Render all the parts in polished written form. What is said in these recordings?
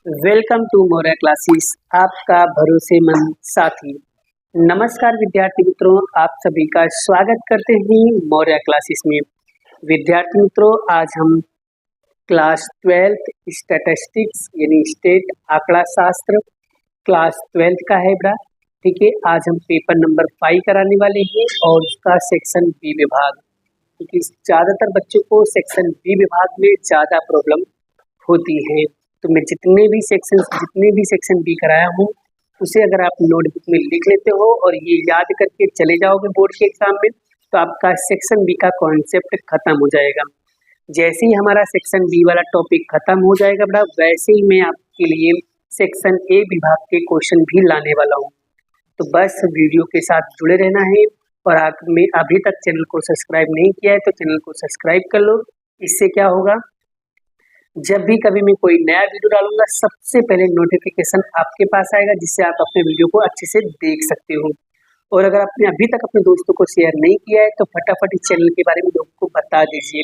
Welcome to मोरा classes, आपका भरोसेमंद साथी। नमस्कार विद्यार्थी मित्रों, आप सभी का स्वागत करते हैं मोरा क्लासेस में। विद्यार्थी मित्रों, आज हम क्लास 12th स्टैटिस्टिक्स यानी स्टेट आंकड़ा शास्त्र क्लास 12th का है बड़ा। ठीक है, आज हम पेपर नंबर 5 कराने वाले हैं और उसका सेक्शन बी विभाग, क्योंकि ज़्यादातर बच्चों को सेक्शन बी विभाग में ज़्यादा प्रॉब्लम होती है। तो मैं जितने भी सेक्शन बी कराया हूँ उसे अगर आप नोटबुक में लिख लेते हो और ये याद करके चले जाओगे बोर्ड के एग्जाम में, तो आपका सेक्शन बी का कॉन्सेप्ट खत्म हो जाएगा। जैसे ही हमारा सेक्शन बी वाला टॉपिक खत्म हो जाएगा बड़ा, वैसे ही मैं आपके लिए सेक्शन ए विभाग के क्वेश्चन भी लाने वाला हूँ। तो बस वीडियो के साथ जुड़े रहना है। और आपने अभी तक चैनल को सब्सक्राइब नहीं किया है तो चैनल को सब्सक्राइब कर लो। इससे क्या होगा, जब भी कभी मैं कोई नया वीडियो डालूंगा सबसे पहले नोटिफिकेशन आपके पास आएगा, जिससे आप अपने वीडियो को अच्छे से देख सकते हो। और अगर आपने अभी तक अपने दोस्तों को शेयर नहीं किया है तो फटाफट इस चैनल के बारे में लोगों को बता दीजिए,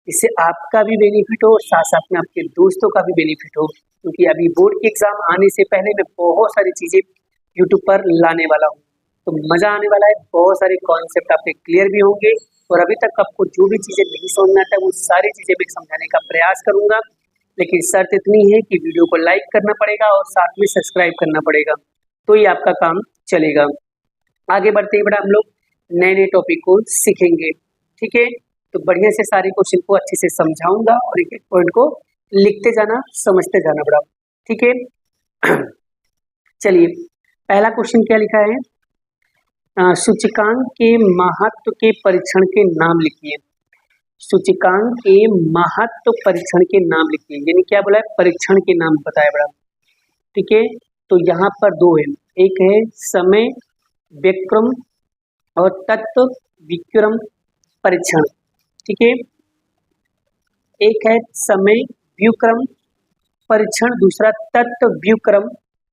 जिससे आपका भी बेनिफिट हो और साथ साथ में आपके दोस्तों का भी बेनिफिट हो। क्योंकि अभी बोर्ड के एग्जाम आने से पहले मैं बहुत सारी चीज़ें यूट्यूब पर लाने वाला हूँ, तो मज़ा आने वाला है। बहुत सारे कॉन्सेप्ट आपके क्लियर भी होंगे और अभी तक आपको जो भी चीज़ें नहीं समझ में आता है वो सारी चीज़ें मैं समझाने का प्रयास करूँगा। लेकिन शर्त इतनी है कि वीडियो को लाइक करना पड़ेगा और साथ में सब्सक्राइब करना पड़ेगा, तो ये आपका काम चलेगा। आगे बढ़ते ही बड़ा हम लोग नए नए टॉपिक को सीखेंगे। ठीक है, तो बढ़िया से सारे क्वेश्चन को अच्छे से समझाऊंगा और एक एक पॉइंट को लिखते जाना, समझते जाना बड़ा। ठीक है, चलिए पहला क्वेश्चन क्या लिखा है, सूचकांक के महत्व के परीक्षण के नाम लिखिए। सूचकांक के महत्व परीक्षण के नाम लिखिए, यानी क्या बोला है, परीक्षण के नाम बताया बड़ा। ठीक है, तो यहाँ पर दो है, एक है समय व्युक्रम और तत्व विक्रम परीक्षण। ठीक है, एक है समय व्युक्रम परीक्षण, दूसरा तत्व व्युक्रम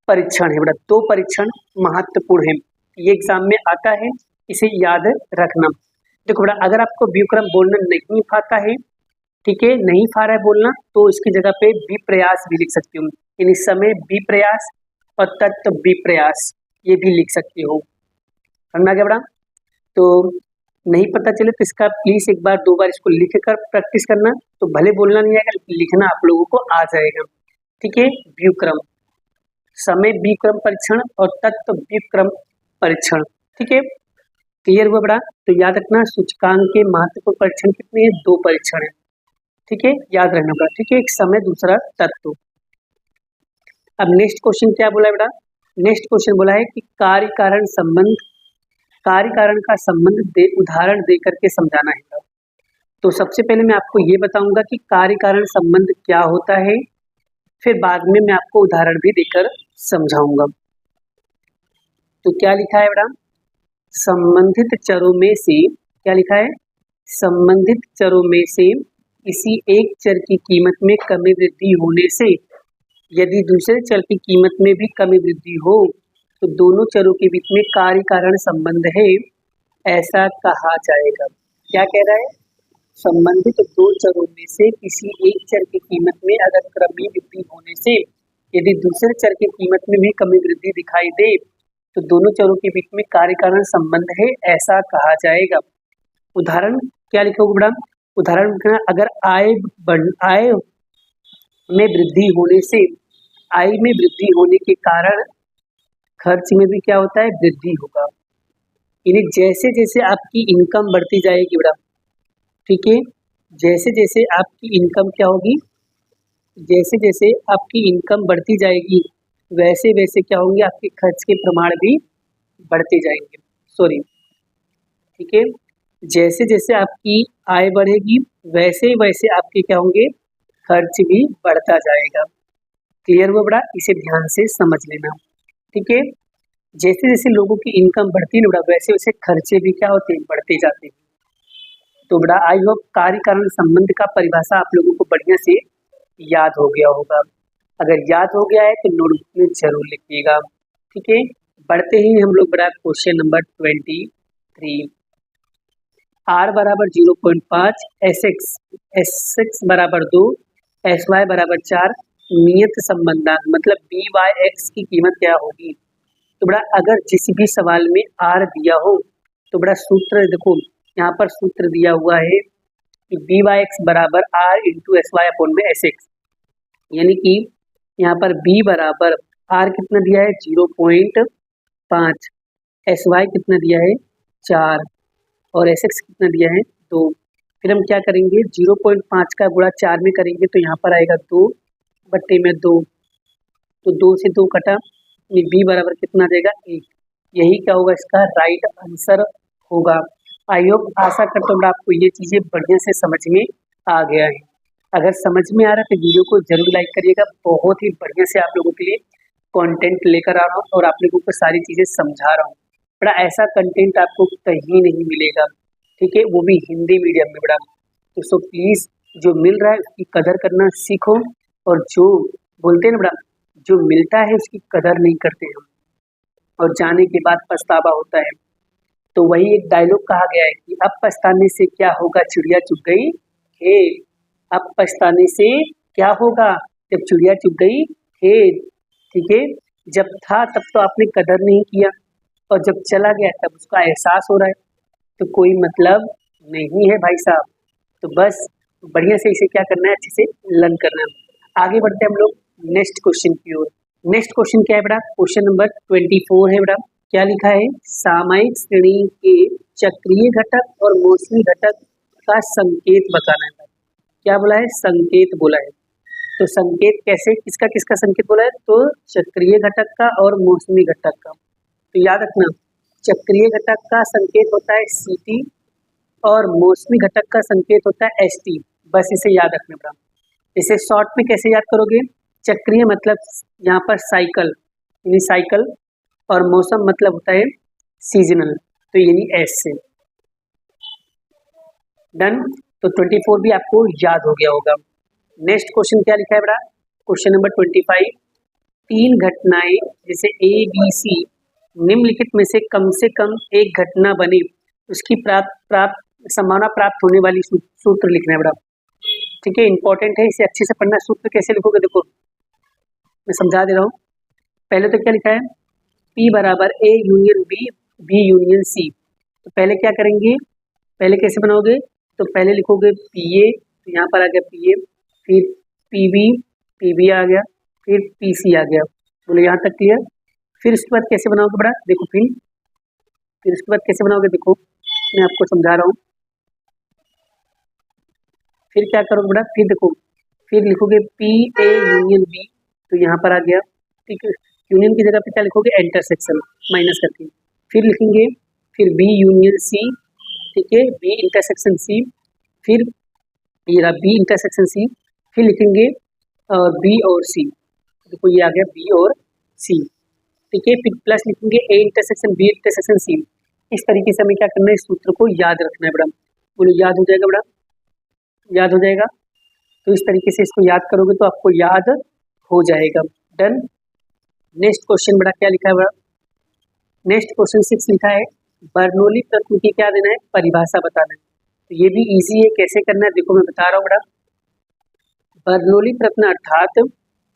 परीक्षण है बड़ा। दो परीक्षण महत्वपूर्ण है, ये एग्जाम में आता है, इसे याद रखना। देखो बड़ा, अगर आपको व्युक्रम बोलना नहीं आता है, ठीक है, नहीं आ रहा है बोलना, तो इसकी जगह पे विप्रयास भी लिख सकती हूँ, यानी समय विप्रयास और तत्व विप्रयास, ये भी लिख सकते हो। समझ आ गया बड़ा। तो नहीं पता चले तो इसका प्लीज एक बार दो बार इसको लिख कर प्रैक्टिस करना, तो भले बोलना नहीं आएगा लेकिन लिखना आप लोगों को आ जाएगा। ठीक है, व्युक्रम, समय विक्रम परीक्षण और तत्व विक्रम परीक्षण। ठीक है, क्लियर हुआ बड़ा। तो याद रखना, सूचकांक के महत्वपूर्ण परीक्षण कितने हैं, दो परीक्षण है। ठीक है, याद रखना बड़ा। ठीक है, एक समय दूसरा तत्व। अब नेक्स्ट क्वेश्चन क्या बोला है बेटा, नेक्स्ट क्वेश्चन बोला है कि कार्य कारण संबंध, कार्य कारण का संबंध उदाहरण दे करके समझाना है। तो सबसे पहले मैं आपको ये बताऊंगा कि कार्य कारण संबंध क्या होता है, फिर बाद में मैं आपको उदाहरण भी देकर समझाऊंगा। तो क्या लिखा है बेटा, संबंधित चरों में से, क्या लिखा है, संबंधित चरों में से किसी एक चर की कीमत में कमी वृद्धि होने से यदि दूसरे चर की कीमत में भी कमी वृद्धि हो तो दोनों चरों के बीच में कार्य कारण संबंध है, ऐसा कहा जाएगा। क्या कह रहा है, संबंधित दो चरों में से किसी एक चर की कीमत में अगर क्रमी वृद्धि होने से यदि दूसरे चर की कीमत में भी कमी वृद्धि दिखाई दे तो दोनों चरों के बीच में कार्य कारण संबंध है, ऐसा कहा जाएगा। उदाहरण क्या लिखोगे बेटा, उदाहरण अगर आय में वृद्धि होने से, आय में वृद्धि होने के कारण खर्च में भी क्या होता है, वृद्धि होगा। यानी जैसे जैसे आपकी इनकम बढ़ती जाएगी बेटा, ठीक है, जैसे जैसे आपकी इनकम क्या होगी, जैसे जैसे आपकी इनकम बढ़ती जाएगी वैसे वैसे क्या होंगे, आपके खर्च के प्रमाण भी बढ़ते जाएंगे। सॉरी, ठीक है, जैसे जैसे आपकी आय बढ़ेगी वैसे वैसे आपके क्या होंगे, खर्च भी बढ़ता जाएगा। क्लियर हुआ बड़ा, इसे ध्यान से समझ लेना। ठीक है, जैसे जैसे लोगों की इनकम बढ़ती है बड़ा, वैसे वैसे खर्चे भी क्या होते हैं, बढ़ते जाते हैं। तो बड़ा आई होप कार्य कारण संबंध का परिभाषा आप लोगों को बढ़िया से याद हो गया होगा। अगर याद हो गया है तो नोटबुक में जरूर लिखिएगा। ठीक है, बढ़ते ही हम लोग बड़ा क्वेश्चन नंबर 23, r बराबर 0.5, एस एक्स बराबर 2, एस वाई बराबर 4, नियत संबंधांक मतलब बी बाय एक्स की कीमत क्या होगी। तो बड़ा अगर जिस भी सवाल में आर दिया हो तो बड़ा सूत्र देखो, यहाँ पर सूत्र दिया हुआ है कि बी बाय एक्स बराबर r into s y upon में एस एक्स, यानी कि यहाँ पर बी बराबर आर कितना दिया है 0.5, एस वाई कितना दिया है 4 और एस एक्स कितना दिया है 2। फिर हम क्या करेंगे 0.5 का गुणा 4 में करेंगे तो यहाँ पर आएगा 2/2, तो 2 से 2 कटा, बी बराबर कितना देगा 1। यही क्या होगा इसका राइट आंसर होगा। आई होप आशा करता हूँ आपको ये चीज़ें बढ़िया से समझ में आ गया है। अगर समझ में आ रहा है तो वीडियो को जरूर लाइक करिएगा। बहुत ही बढ़िया से आप लोगों के लिए कंटेंट लेकर आ रहा हूँ और आप लोगों को सारी चीज़ें समझा रहा हूँ। बड़ा ऐसा कंटेंट आपको कहीं नहीं मिलेगा, ठीक है, वो भी हिंदी मीडियम में। बड़ा तो सो प्लीज़ जो मिल रहा है उसकी कदर करना सीखो, और जो बोलते हैं ना बड़ा जो मिलता है उसकी कदर नहीं करते हम, और जाने के बाद पछतावा होता है। तो वही एक डायलॉग कहा गया है कि अब पछताने से क्या होगा चिड़िया चुग गई खेत। अब पछताने से क्या होगा जब चिड़िया चुग गई खेत, ठीक है। जब था तब तो आपने कदर नहीं किया, और जब चला गया तब उसका एहसास हो रहा है, तो कोई मतलब नहीं है भाई साहब। तो बस बढ़िया से इसे क्या करना है, अच्छे से लर्न करना है। आगे बढ़ते हैं हम लोग नेक्स्ट क्वेश्चन की ओर। नेक्स्ट क्वेश्चन क्या है बेटा, क्वेश्चन नंबर 24 है बेटा। क्या लिखा है, सामयिक श्रेणी के चक्रीय घटक और मौसमी घटक का संकेत बताना है। क्या बोला है, संकेत बोला है। तो संकेत कैसे, किसका किसका संकेत बोला है, तो चक्रीय घटक का और मौसमी घटक का। तो याद रखना चक्रीय घटक का संकेत होता है Ct और मौसमी घटक का संकेत होता है St। बस इसे याद रखना बेटा। इसे शॉर्ट में कैसे याद करोगे, चक्रीय मतलब यहाँ पर साइकिल यानी साइकिल, और मौसम मतलब होता है सीजनल, तो यानी एस से। डन। तो 24 भी आपको याद हो गया होगा। नेक्स्ट क्वेश्चन क्या लिखा है बेटा, क्वेश्चन नंबर 25। तीन घटनाएं जैसे ए बी सी निम्नलिखित में से कम एक घटना बने उसकी प्राप्त संभावना प्राप्त होने वाली सूत्र लिखना है बेटा, ठीक है, इंपॉर्टेंट है, इसे अच्छे से पढ़ना। सूत्र कैसे लिखोगे देखो मैं समझा दे रहा हूँ। पहले तो क्या लिखा है, P बराबर A union B, B union C। तो पहले क्या करेंगे, पहले कैसे बनाओगे, तो पहले लिखोगे PA, तो यहाँ पर आ गया PA, फिर PB, PB आ गया, फिर PC आ गया। बोलो यहाँ तक क्लियर। फिर उसके बाद कैसे बनाओगे बड़ा देखो, फिर उसके बाद कैसे बनाओगे देखो मैं आपको समझा रहा हूँ। फिर क्या करोगे बड़ा, फिर देखो फिर लिखोगे PA यूनियन B, तो यहाँ पर आ गया, ठीक है। यूनियन की जगह पे क्या लिखोगे, इंटरसेक्शन माइनस करके। फिर लिखेंगे फिर B यूनियन C, ठीक है, B इंटरसेक्शन C, फिर ये रहा B इंटरसेक्शन C, फिर लिखेंगे B और C, देखो ये आ गया B और C, ठीक है। फिर प्लस लिखेंगे A intersection B intersection C। इस तरीके से हमें क्या करना है, इस सूत्र को याद रखना है बड़ा। बोलो याद हो जाएगा बड़ा, याद हो जाएगा। तो इस तरीके से इसको याद करोगे तो आपको याद हो जाएगा। डन। नेक्स्ट क्वेश्चन बड़ा क्या लिखा है बड़ा, नेक्स्ट क्वेश्चन 6 लिखा है बर्नौली प्रश्न की क्या देना है, परिभाषा बताना है। तो ये भी इजी है, कैसे करना है देखो मैं बता रहा हूँ बड़ा। बर्नौली प्रश्न अर्थात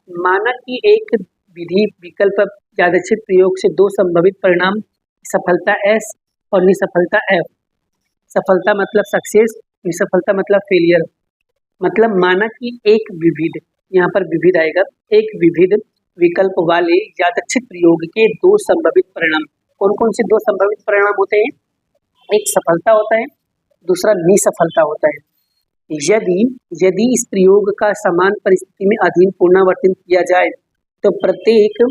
माना कि एक विधि विकल्प यादृच्छिक प्रयोग से दो संभावित परिणाम सफलता S और निसफलता F। सफलता मतलब सक्सेस, निसफलता मतलब फेलियर। मतलब माना कि एक विविध, यहाँ पर विविध आएगा, एक विविध विकल्प वाले यादृच्छिक प्रयोग के दो संभावित परिणाम। कौन कौन से दो संभावित परिणाम होते हैं, एक सफलता होता है, दूसरा निसफलता होता है। यदि इस प्रयोग का समान परिस्थिति में अधीन पुनरावर्तन किया जाए तो प्रत्येक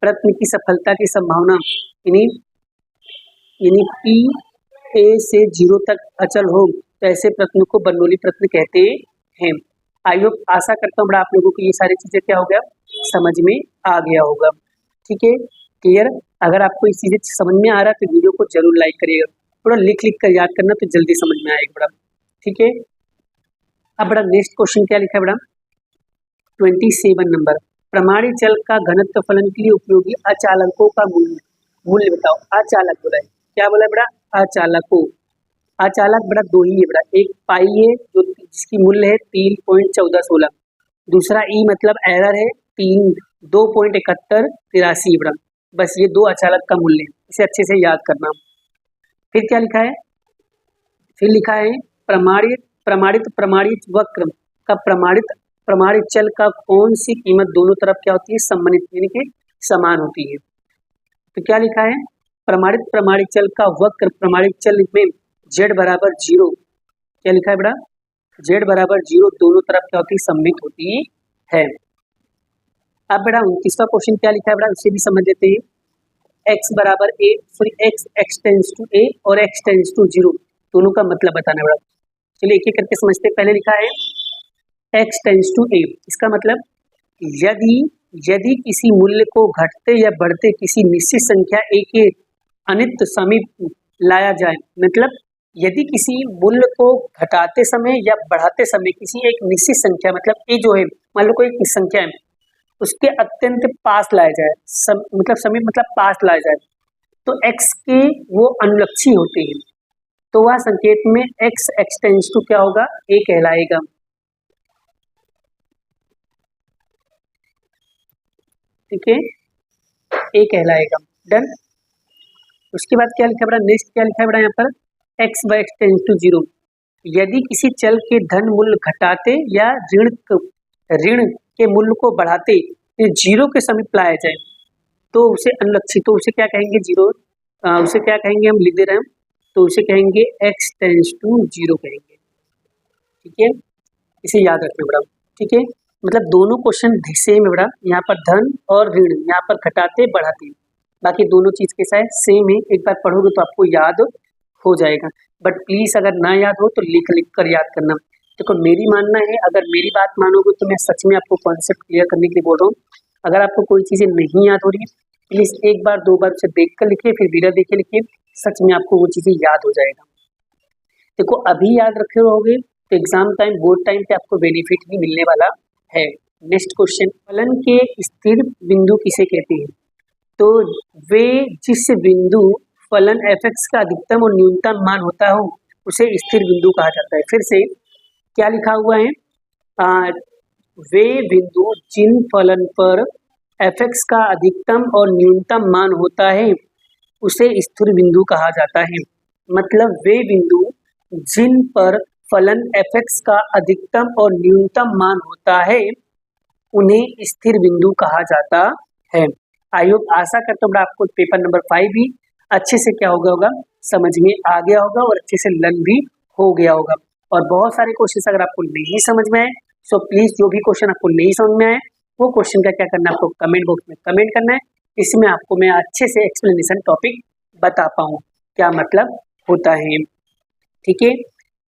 प्रश्न की सफलता की संभावना यानी P A से 0 तक अचल हो, तो ऐसे प्रश्न को बर्नौली प्रश्न कहते हैं। आई होप आशा करता हूँ बड़ा आप लोगों को ये सारी चीजें क्या हो गया, समझ में आ गया होगा, ठीक है, क्लियर। अगर आपको इस चीजें समझ में आ रहा है तो वीडियो को जरूर लाइक करिएगा, थोड़ा लिख कर याद करना तो जल्दी समझ में आएगा बड़ा, ठीक है। अब बड़ा नेक्स्ट क्वेश्चन क्या लिखा है बड़ा, 27 नंबर। प्रमाणित चल का घनत्व फलन के लिए उपयोगी अचालकों का मूल्य बताओ। अचालक बोला है, क्या बोला है बड़ा, अचालकों। अचालक बड़ा दो ही है बड़ा, एक पाई है जो जिसकी मूल्य है 3.1416, दूसरा ई मतलब एरर है 2.7183 बड़ा, बस ये दो अचालक का मूल्य है, इसे अच्छे से याद करना। फिर क्या लिखा है, फिर लिखा है प्रमाणित प्रमाणित प्रमाणित वक्र का प्रमाणित चल का कौन सी कीमत दोनों तरफ क्या होती है, सम्मिलित यानी कि समान होती है। तो क्या लिखा है, प्रमाणित चल का वक्र प्रमाणित चल में z बराबर 0, क्या लिखा है बेटा, z बराबर 0 दोनों तरफ क्या होती है, सम्मिलित होती है। अब बेटा 29वां क्वेश्चन क्या लिखा है बेटा, उसे भी समझ लेते हैं। x बराबर a sorry x tends to a और x टेंस टू 0 दोनों का मतलब बताना बेटा। चलिए एक एक करके समझते हैं। पहले लिखा है x टेंस टू a, इसका मतलब यदि किसी मूल्य को घटते या बढ़ते किसी निश्चित संख्या a के अनित समीप लाया जाए, मतलब यदि किसी मूल्य को घटाते समय या बढ़ाते समय किसी एक निश्चित संख्या मतलब a जो है मान लो कोई एक संख्या है उसके अत्यंत पास लाया जाए, मतलब समीप मतलब पास लाया जाए, तो x के वो अनुलक्षी होते हैं, तो वह संकेत में x टेंस टू क्या होगा, a कहलाएगा। ठीक है, a कहलाएगा। डन। उसके बाद क्या लिखा है बेटा, नेक्स्ट क्या लिखा है बेटा यहाँ पर, x by x tends to 0, यदि किसी चल के धन मूल्य घटाते या ऋण के मूल्य को बढ़ाते 0 के समीप लाया जाए तो उसे अनुलक्षी, तो उसे क्या कहेंगे, 0, उसे क्या कहेंगे, हम लिख दे रहे हैं, तो उसे कहेंगे x टेंस टू 0 कहेंगे। ठीक है, इसे याद रखना बेटा। ठीक है, मतलब दोनों क्वेश्चन सेम है बेटा, यहाँ पर धन और ऋण, यहाँ पर घटाते बढ़ाते, बाकी दोनों चीज के साथ सेम है। एक बार पढ़ोगे तो आपको याद हो जाएगा, बट प्लीज अगर ना याद हो तो लिख कर याद करना। देखो मेरी मानना है, अगर मेरी बात मानोगे तो मैं सच में आपको कॉन्सेप्ट क्लियर करने के लिए बोल रहा हूँ। अगर आपको कोई चीजें नहीं याद हो रही है प्लीज एक बार दो बार उसे देख कर लिखिए, फिर वीडियो देख के लिखिए, सच में आपको वो चीजें याद हो जाएगा। देखो अभी याद रखे रहोगे तो एग्जाम टाइम बोर्ड टाइम पे आपको बेनिफिट भी मिलने वाला है। नेक्स्ट क्वेश्चन, फलन के स्थिर बिंदु किसे कहते हैं, तो वे जिस बिंदु फलन f(x) का अधिकतम और न्यूनतम मान होता हो उसे स्थिर बिंदु कहा जाता है। फिर से क्या लिखा हुआ है, वे बिंदु जिन फलन पर f(x) का अधिकतम और न्यूनतम मान होता है उसे स्थिर बिंदु कहा जाता है। मतलब वे बिंदु जिन पर फलन f(x) का अधिकतम और न्यूनतम मान होता है उन्हें स्थिर बिंदु कहा जाता है। आई होप, आशा करता हूँ आपको पेपर नंबर 5 भी अच्छे से क्या होगा समझ में आ गया होगा और अच्छे से लर्न भी हो गया होगा। और बहुत सारे क्वेश्चन अगर आपको नहीं समझ में आए सो प्लीज जो भी क्वेश्चन आपको नहीं समझ में आए वो क्वेश्चन का क्या करना है, आपको कमेंट बॉक्स में कमेंट करना है, इसमें आपको मैं अच्छे से एक्सप्लेनेशन टॉपिक बता पाऊँ क्या मतलब होता है। ठीक है,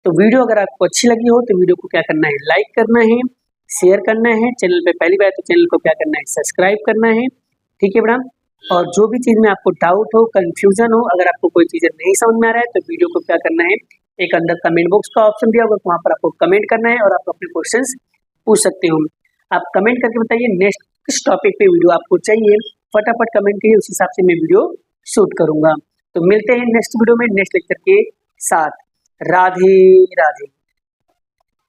तो वीडियो अगर आपको अच्छी लगी हो तो वीडियो को क्या करना है, लाइक करना है, शेयर करना है, चैनल पे पहली बार तो चैनल को क्या करना है, सब्सक्राइब करना है। ठीक है मैडम, और जो भी चीज़ में आपको डाउट हो, कंफ्यूजन हो, अगर आपको कोई चीज़ नहीं समझ में आ रहा है तो वीडियो को क्या करना है, एक अंदर कमेंट बॉक्स का ऑप्शन दिया होगा, वहाँ पर आपको कमेंट करना है और आप अपने क्वेश्चंस पूछ सकते हो। आप कमेंट करके बताइए नेक्स्ट किस टॉपिक पे वीडियो आपको चाहिए, फटाफट कमेंट कीजिए, उस हिसाब से मैं वीडियो शूट करूंगा। तो मिलते हैं नेक्स्ट वीडियो में नेक्स्ट लेक्चर के साथ। राधे राधे।